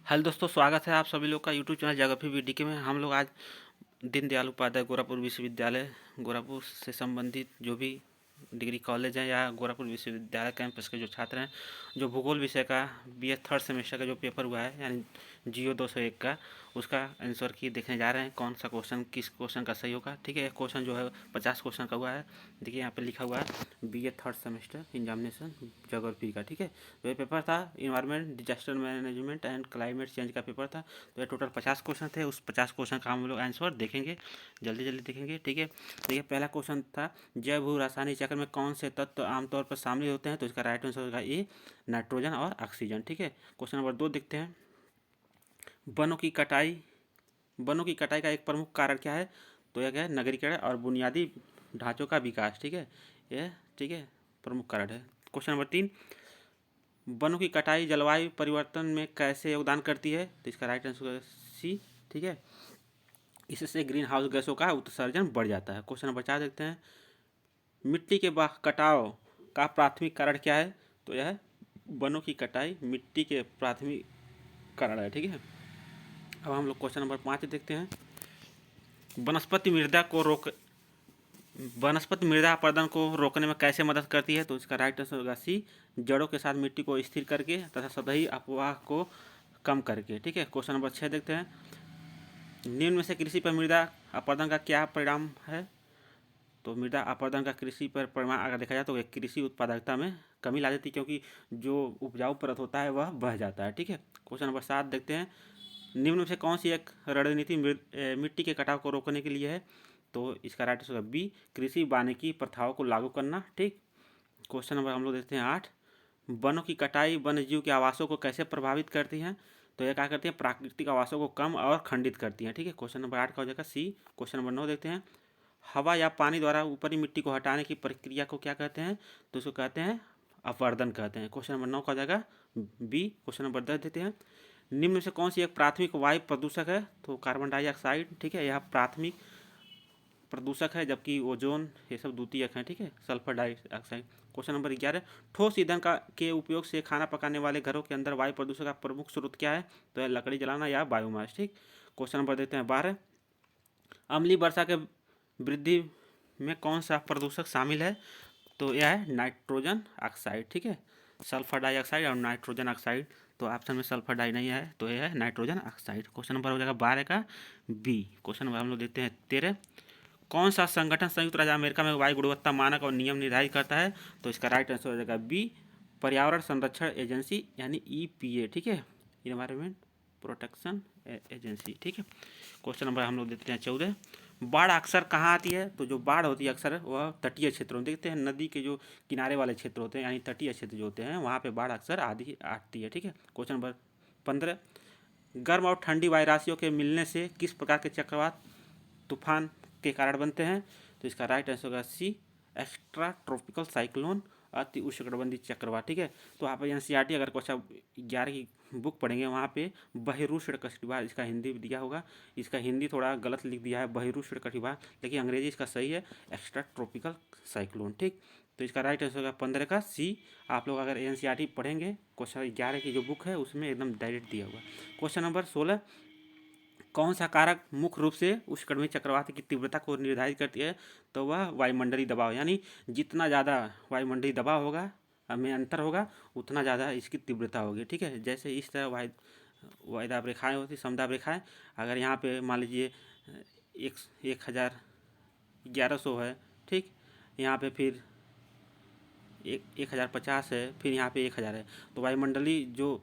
Hello दोस्तों, स्वागत है आप सभी लोग का यूट्यूब चैनल ज्योग्राफी वीडियो में। हम लोग आज दीनदयाल उपाध्याय गोरखपुर विश्वविद्यालय गोरखपुर से संबंधित जो भी डिग्री कॉलेज हैं या गोरखपुर विश्वविद्यालय कैंपस के जो छात्र हैं, जो भूगोल विषय का बीए थर्ड सेमेस्टर का जो पेपर हुआ है यानी GO 201 का, उसका आंसर की देखने जा रहे हैं कौन सा क्वेश्चन किस क्वेश्चन का सही होगा। ठीक है, एक क्वेश्चन जो है 50 क्वेश्चन का हुआ है। देखिए यहाँ पे लिखा हुआ है BA third semester examination geography का। ठीक है, तो ये पेपर था environment disaster management and climate change का पेपर था। तो ये टोटल 50 क्वेश्चन थे। उस 50 क्वेश्चन का हम लोग आंसर देखेंगे, जल्दी जल्दी देखेंगे। ठीक है, देखिए पहला क्वेश्चन था जैव भू रासायनिक चक्र में कौन से तत्व आमतौर पर शामिल होते हैं। तो इसका राइट आंसर होगा ए, नाइट्रोजन और ऑक्सीजन। ठीक है, क्वेश्चन नंबर 2 देखते हैं। वनों की कटाई का एक प्रमुख कारण क्या है। तो यह क्या है, नगरीकरण और बुनियादी ढांचों का विकास। ठीक है, यह ठीक है प्रमुख कारण है। क्वेश्चन नंबर 3, वनों की कटाई जलवायु परिवर्तन में कैसे योगदान करती है। तो इसका राइट आंसर है सी। ठीक है, इससे ग्रीन हाउस गैसों का उत्सर्जन बढ़ जाता है। क्वेश्चन नंबर 4 देखते हैं। मिट्टी के कटाव का प्राथमिक कारण क्या है। तो यह है वनों की कटाई मिट्टी के प्राथमिक कारण है। ठीक है, अब हम लोग क्वेश्चन नंबर 5 देखते हैं। वनस्पति मृदा को रोक वनस्पति मृदा अपरदन को रोकने में कैसे मदद करती है। तो इसका राइट आंसर होगा सी, जड़ों के साथ मिट्टी को स्थिर करके तथा सतही अपवाह को कम करके। ठीक है, क्वेश्चन नंबर 6 देखते हैं। निम्न में से कृषि पर मृदा अपरदन का क्या परिणाम है। तो मृदा अपरदन का कृषि पर परिणाम अगर देखा जाए तो एक कृषि उत्पादकता में कमी ला देती है, क्योंकि जो उपजाऊ परत होता है वह बह जाता है। ठीक है, क्वेश्चन नंबर 7 देखते हैं। निम्न में से कौन सी एक रणनीति मिट्टी के कटाव को रोकने के लिए है। तो इसका राइट आंसर बी, कृषि वानिकी प्रथाओं को लागू करना। ठीक, क्वेश्चन नंबर हम लोग देखते हैं 8। वनों की कटाई वन्य जीव के आवासों को कैसे प्रभावित करती है। तो यह क्या करती है, प्राकृतिक आवासों को कम और खंडित करती है। ठीक है, क्वेश्चन नंबर 8 का हो जाएगा सी। क्वेश्चन नंबर 9 देखते हैं। हवा या पानी द्वारा ऊपरी मिट्टी को हटाने की प्रक्रिया को क्या कहते हैं। तो इसको कहते हैं अपवर्दन कहते हैं। क्वेश्चन नंबर 9 का हो जाएगा बी। क्वेश्चन नंबर 10 देते हैं। निम्न में से कौन सी एक प्राथमिक वायु प्रदूषक है। तो कार्बन डाइऑक्साइड। ठीक है, यह प्राथमिक प्रदूषक है, जबकि ओजोन ये सब द्वितीयक हैं। ठीक है, सल्फर डाइऑक्साइड। क्वेश्चन नंबर 11, ठोस ईंधन का के उपयोग से खाना पकाने वाले घरों के अंदर वायु प्रदूषण का प्रमुख स्रोत क्या है। तो है लकड़ी जलाना या बायोमास। ठीक, क्वेश्चन नंबर देते हैं 12, अम्लीय वर्षा के वृद्धि में कौन सा प्रदूषक शामिल है। तो यह है नाइट्रोजन ऑक्साइड। ठीक है, सल्फर डाइऑक्साइड और नाइट्रोजन ऑक्साइड। तो ऑप्शन में सल्फर डाई नहीं है, तो यह है नाइट्रोजन ऑक्साइड। क्वेश्चन नंबर हो जाएगा 12 का बी। क्वेश्चन नंबर हम लोग देखते हैं 13, कौन सा संगठन संयुक्त राज्य अमेरिका में वायु गुणवत्ता मानक और नियम निर्धारित करता है। तो इसका राइट आंसर हो जाएगा बी, पर्यावरण संरक्षण एजेंसी यानी EPA। ठीक है, इन्वायरमेंट प्रोटेक्शन एजेंसी। ठीक है, क्वेश्चन नंबर हम लोग देखते हैं 14, बाढ़ अक्सर कहाँ आती है। तो जो बाढ़ होती है अक्सर वह तटीय क्षेत्रों में देखते हैं, नदी के जो किनारे वाले क्षेत्र होते हैं यानी तटीय क्षेत्र जो होते हैं वहाँ पे बाढ़ अक्सर आती है। ठीक है, क्वेश्चन नंबर 15, गर्म और ठंडी वायुराशियों के मिलने से किस प्रकार के चक्रवात तूफान के कारण बनते हैं। तो इसका राइट आंसर होगा सी, एक्स्ट्रा ट्रॉपिकल साइक्लोन अति उष्णकटिबंधीय चक्रवात। ठीक है, तो आप NCERT अगर क्वेश्चन 11 की बुक पढ़ेंगे वहाँ पे बहिरुष्ण कटिबंध इसका हिंदी भी दिया होगा। इसका हिंदी थोड़ा गलत लिख दिया है बहिरुष्ण कटिबंध, लेकिन अंग्रेजी इसका सही है एक्स्ट्रा ट्रॉपिकल साइक्लोन। ठीक, तो इसका राइट आंसर होगा 15 का सी। आप लोग अगर NCERT पढ़ेंगे क्वेश्चन 11 की जो बुक है उसमें एकदम डायरेक्ट दिया हुआ। क्वेश्चन नंबर 16, कौन सा कारक मुख्य रूप से उष्णकटिबंधीय चक्रवात की तीव्रता को निर्धारित करती है। तो वह वायुमंडलीय दबाव, यानी जितना ज़्यादा वायुमंडलीय दबाव होगा में अंतर होगा उतना ज़्यादा इसकी तीव्रता होगी। ठीक है, जैसे इस तरह वायुदाब रेखाएँ होती समदाब रेखाएँ, अगर यहाँ पे मान लीजिए 1100 है। ठीक, यहाँ पे फिर 1050 है, फिर यहाँ पे 1000 है, तो वायुमंडलीय जो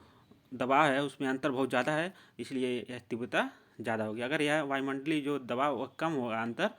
दबाव है उसमें अंतर बहुत ज़्यादा है, इसलिए यह तीव्रता ज़्यादा होगी। अगर यह वायुमंडलीय जो दबाव कम होगा अंतर,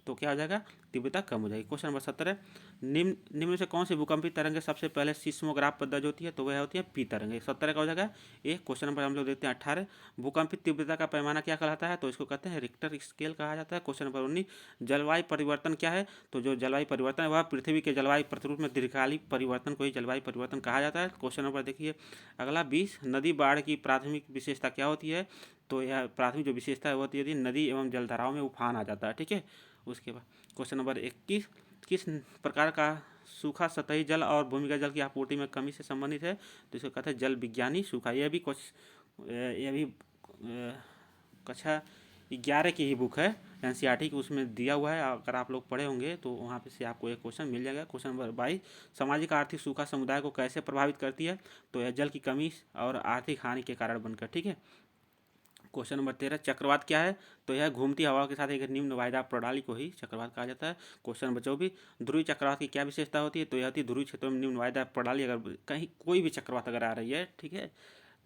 तो क्या हो जाएगा, तीव्रता कम हो जाएगी। क्वेश्चन नंबर 17, निम्न में से कौन सी भूकंपीय तरंगें सबसे पहले सीस्मोग्राफ पर दर्ज होती है। तो वह होती है पी तरंगें। 17 का हो जाएगा ये। क्वेश्चन नंबर हम लोग देखते हैं 18, भूकंपीय तीव्रता का पैमाना क्या कहलाता है। तो इसको कहते हैं रिक्टर स्केल कहा जाता है। क्वेश्चन नंबर 19, जलवायु परिवर्तन क्या है। तो जो जलवायु परिवर्तन है वह पृथ्वी के जलवायु प्रतिरूप में दीर्घकालिक परिवर्तन को ही जलवायु परिवर्तन कहा जाता है। क्वेश्चन नंबर देखिए अगला 20, नदी बाढ़ की प्राथमिक विशेषता क्या होती है। तो यह प्राथमिक जो विशेषता है वो होती है यदि नदी एवं जलधाराओं में उफान आ जाता है। ठीक है, उसके बाद क्वेश्चन नंबर 21, किस प्रकार का सूखा सतही जल और भूमिगत जल की आपूर्ति में कमी से संबंधित है। तो इसको कहते हैं जल विज्ञानी सूखा। यह भी कुछ ये भी कक्षा 11 की ही बुक है एनसीईआरटी की, उसमें दिया हुआ है। अगर आप लोग पढ़े होंगे तो वहाँ पे से आपको एक क्वेश्चन मिल जाएगा। क्वेश्चन नंबर 22, सामाजिक आर्थिक सूखा समुदाय को कैसे प्रभावित करती है? तो यह जल की कमी और आर्थिक हानि के कारण बनकर, ठीक है। क्वेश्चन नंबर 13, चक्रवात क्या है? तो यह घूमती हवा के साथ एक निम्न वायुदाब प्रणाली को ही चक्रवात कहा जाता है। क्वेश्चन नंबर 24, ध्रुवीय चक्रवात की क्या विशेषता होती है? तो यह होती है ध्रुवीय क्षेत्रों में निम्न वायुदाब प्रणाली, अगर कहीं कोई भी चक्रवात अगर आ रही है, ठीक है,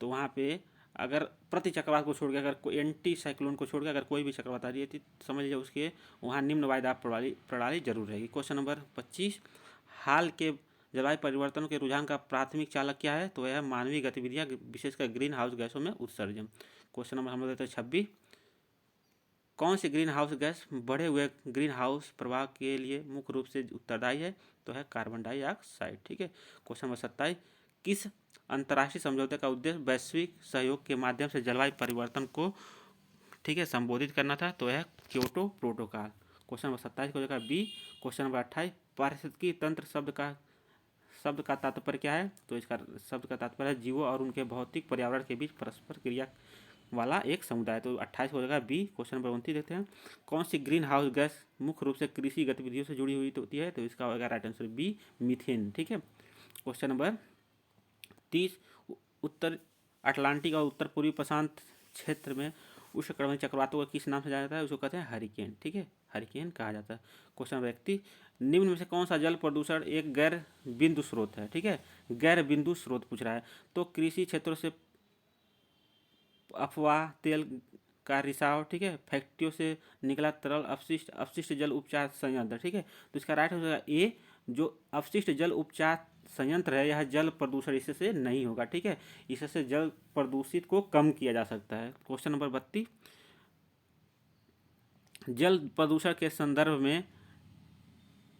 तो वहाँ पे अगर प्रति चक्रवात को छोड़ के, अगर कोई एंटी साइक्लोन को छोड़ के अगर कोई भी चक्रवात आ रही है तो समझ लीजिए उसके वहाँ निम्न वायुदाब प्रणाली जरूर रहेगी। क्वेश्चन नंबर 25, हाल के जलवायु परिवर्तन के रुझान का प्राथमिक चालक क्या है? तो यह मानवीय गतिविधियाँ, विशेषकर ग्रीन हाउस गैसों में उत्सर्जन। क्वेश्चन नंबर हम लोग देते हैं 26, कौन सी ग्रीन हाउस गैस बढ़े हुए ग्रीन हाउस प्रभाव के लिए मुख्य रूप से उत्तरदायी है? तो है कार्बन डाइऑक्साइड, ठीक है। क्वेश्चन नंबर 27, किस अंतर्राष्ट्रीय समझौते का उद्देश्य वैश्विक सहयोग के माध्यम से जलवायु परिवर्तन को, ठीक है, संबोधित करना था? तो यह क्योटो प्रोटोकॉल। क्वेश्चन नंबर 27 को जगह बी। क्वेश्चन नंबर 28, पारिस्थितिकी तंत्र शब्द का तात्पर्य क्या है? तो इसका शब्द का तात्पर्य है जीवों और उनके भौतिक पर्यावरण के बीच परस्पर क्रिया वाला एक समुदाय। तो 28 हो जाएगा बी। क्वेश्चन नंबर 29 देखते हैं, कौन सी ग्रीन हाउस गैस मुख्य रूप से कृषि गतिविधियों से जुड़ी हुई होती है? तो इसका होगा राइट आंसर बी, मीथेन, ठीक है। क्वेश्चन नंबर 30, उत्तर अटलांटिक और उत्तर पूर्वी प्रशांत क्षेत्र में उष्णकटिबंधीय चक्रवातों को किस नाम से जाना जाता है? उसको कहते हैं हरिकेन, ठीक है, हरिकेन कहा जाता है। क्वेश्चन नंबर 31, निम्न में से कौन सा जल प्रदूषण एक गैर बिंदु स्रोत है? ठीक है, गैर बिंदु स्रोत पूछ रहा है। तो कृषि क्षेत्रों से अफवाह, तेल का रिसाव, ठीक है, फैक्ट्रियों से निकला तरल अपशिष्ट जल उपचार संयंत्र, ठीक है। तो इसका राइट हो जाएगा ए, जो अपशिष्ट जल उपचार संयंत्र है यह जल प्रदूषण इससे नहीं होगा, ठीक है, इससे जल प्रदूषित को कम किया जा सकता है। क्वेश्चन नंबर 32, जल प्रदूषण के संदर्भ में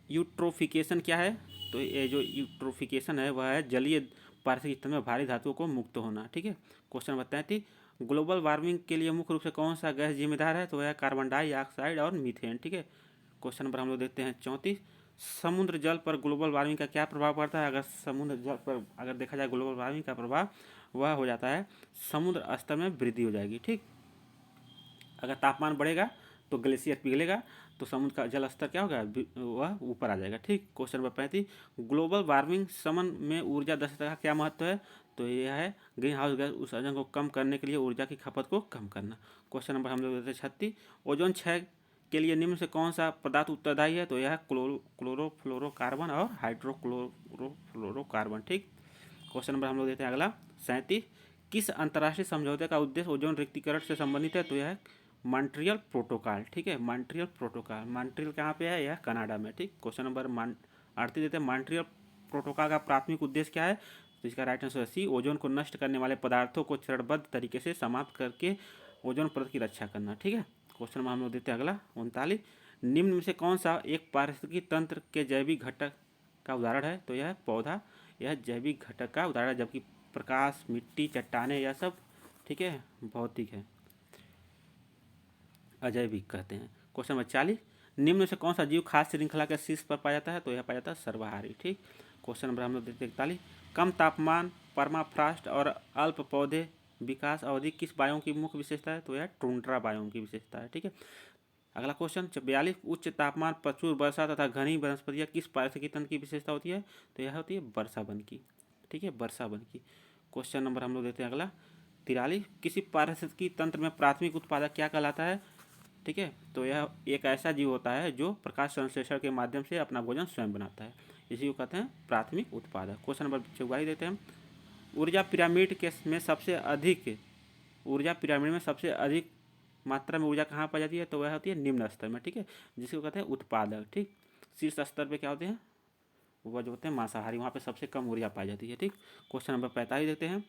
यूट्रोफिकेशन क्या है? तो ये जो यूट्रोफिकेशन है वह है जलीय पारिस्थितिक तंत्र में भारी धातुओं को मुक्त होना, ठीक है। क्वेश्चन नंबर 33, ग्लोबल वार्मिंग के लिए मुख्य रूप से कौन सा गैस जिम्मेदार है? तो वह है कार्बन डाइऑक्साइड और मीथेन, ठीक है। क्वेश्चन नंबर हम लोग देखते हैं 34, समुद्र जल पर ग्लोबल वार्मिंग का क्या प्रभाव पड़ता है? अगर समुद्र जल पर अगर देखा जाए ग्लोबल वार्मिंग का प्रभाव वह हो जाता है समुद्र स्तर में वृद्धि हो जाएगी, ठीक। अगर तापमान बढ़ेगा तो ग्लेशियर पिघलेगा तो समुद्र का जल स्तर क्या होगा? वह ऊपर आ जाएगा, ठीक। क्वेश्चन नंबर 35, ग्लोबल वार्मिंग समन में ऊर्जा दक्षता का क्या महत्व है? तो यह है ग्रीन हाउस गैस उत्सर्जन को कम करने के लिए ऊर्जा की खपत को कम करना। क्वेश्चन नंबर हम लोग देते हैं 36, ओजोन क्षय के लिए निम्न से कौन सा पदार्थ उत्तरदायी है? तो यह क्लोरोफ्लोरोकार्बन और हाइड्रोक्लोरोफ्लोरोकार्बन, ठीक। क्वेश्चन नंबर हम लोग देते हैं अगला 37, किस अंतर्राष्ट्रीय समझौते का उद्देश्य ओजोन रिक्तीकरण से संबंधित है? तो यह मॉन्ट्रियल प्रोटोकॉल, ठीक है, मॉन्ट्रियल प्रोटोकॉल। मॉन्ट्रियल कहाँ पे है? यह कनाडा में, ठीक। क्वेश्चन नंबर 38 देते हैं, मॉन्ट्रियल प्रोटोकॉल का प्राथमिक उद्देश्य क्या है? तो इसका राइट आंसर सी, ओजोन को नष्ट करने वाले पदार्थों को चरणबद्ध तरीके से समाप्त करके ओजोन परत की रक्षा करना, ठीक है। क्वेश्चन नंबर हम लोग देते हैं अगला 39, निम्न में से कौन सा एक पारिस्थितिकी तंत्र के जैविक घटक का उदाहरण है? तो यह पौधा, यह जैविक घटक का उदाहरण है, जबकि प्रकाश, मिट्टी, चट्टानें यह सब, ठीक है, भौतिक है, अजैविक कहते हैं। क्वेश्चन नंबर 40, निम्न में से कौन सा जीव खाद्य श्रृंखला के शीर्ष पर पाया जाता है? तो यह पाया जाता है सर्वहारी, ठीक। क्वेश्चन नंबर हम लोग देखते हैं 41, कम तापमान, परमाफ्रॉस्ट और अल्प पौधे विकास अवधि किस बायोम की मुख्य विशेषता है? तो यह टुंड्रा बायोम की विशेषता है, ठीक है। अगला क्वेश्चन 42, उच्च तापमान, प्रचुर वर्षा तथा घनी वनस्पतियाँ किस पारिस्थितिकी तंत्र की विशेषता होती है? तो यह होती है वर्षा वन की, ठीक है, वर्षा वन की। क्वेश्चन नंबर हम लोग देते हैं अगला 43, किसी पारिस्थितिकी तंत्र में प्राथमिक उत्पादक क्या कहलाता है? ठीक है, तो यह एक ऐसा जीव होता है जो प्रकाश संश्लेषण के माध्यम से अपना भोजन स्वयं बनाता है, इसी को कहते हैं प्राथमिक उत्पादक। क्वेश्चन नंबर 44 देते हैं, ऊर्जा पिरामिड के में सबसे अधिक ऊर्जा पिरामिड में सबसे अधिक मात्रा में ऊर्जा कहाँ पाई जाती है? तो वह होती है निम्न स्तर में, ठीक है, जिसको कहते हैं उत्पादक, ठीक। शीर्ष स्तर पे क्या होते हैं? वह जो होते हैं मांसाहारी, वहाँ पे सबसे कम ऊर्जा पाई जाती है, ठीक। क्वेश्चन नंबर 45 देखते हैं,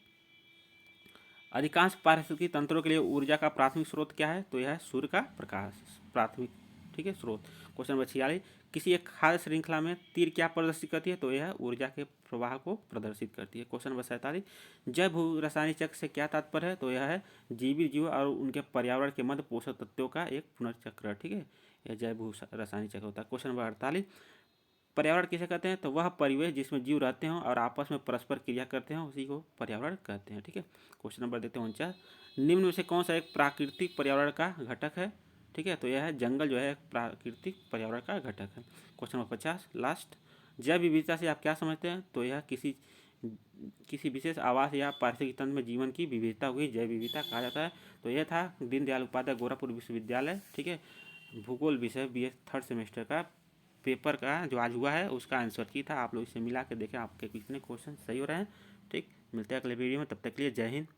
अधिकांश पारिस्थितिकी तंत्रों के लिए ऊर्जा का प्राथमिक स्रोत क्या है? तो यह है सूर्य का प्रकाश, प्राथमिक, ठीक है, स्रोत। क्वेश्चन नंबर 46, किसी एक खाद्य श्रृंखला में तीर क्या प्रदर्शित करती है? तो यह ऊर्जा के प्रवाह को प्रदर्शित करती है। क्वेश्चन नंबर 47, जैव भू रासायनिक चक्र से क्या तात्पर्य है? तो यह है जीवित जीव और उनके पर्यावरण के मध्य पोषक तत्वों का एक पुनर्चक्र, ठीक है, यह जैव भू रासायनिक चक्र होता है। क्वेश्चन नंबर 48, पर्यावरण किसे कहते हैं? तो वह परिवेश जिसमें जीव रहते हों और आपस में परस्पर क्रिया करते हों उसी को पर्यावरण कहते हैं। ठीक है, क्वेश्चन नंबर देखते हैं 49। निम्न में से कौन सा एक प्राकृतिक पर्यावरण का घटक है? ठीक है, तो यह है जंगल जो है एक प्राकृतिक पर्यावरण का घटक है। Question number 50 last. जैव विविधता से आप क्या समझते हैं? तो यह किसी विशेष आवास या पारिस्थितिक तंत्र में जीवन की विविधता हुई जैव विविधता कहा जाता है। तो यह था दीनदयाल उपाध्याय गोरखपुर विश्वविद्यालय, ठीक है, भूगोल विषय BA थर्ड सेमेस्टर का पेपर का जो आज हुआ है उसका आंसर की था। आप लोग इसे मिला के देखें आपके कितने क्वेश्चन सही हो रहे हैं। ठीक, मिलते हैं अगले वीडियो में, तब तक के लिए जय हिंद।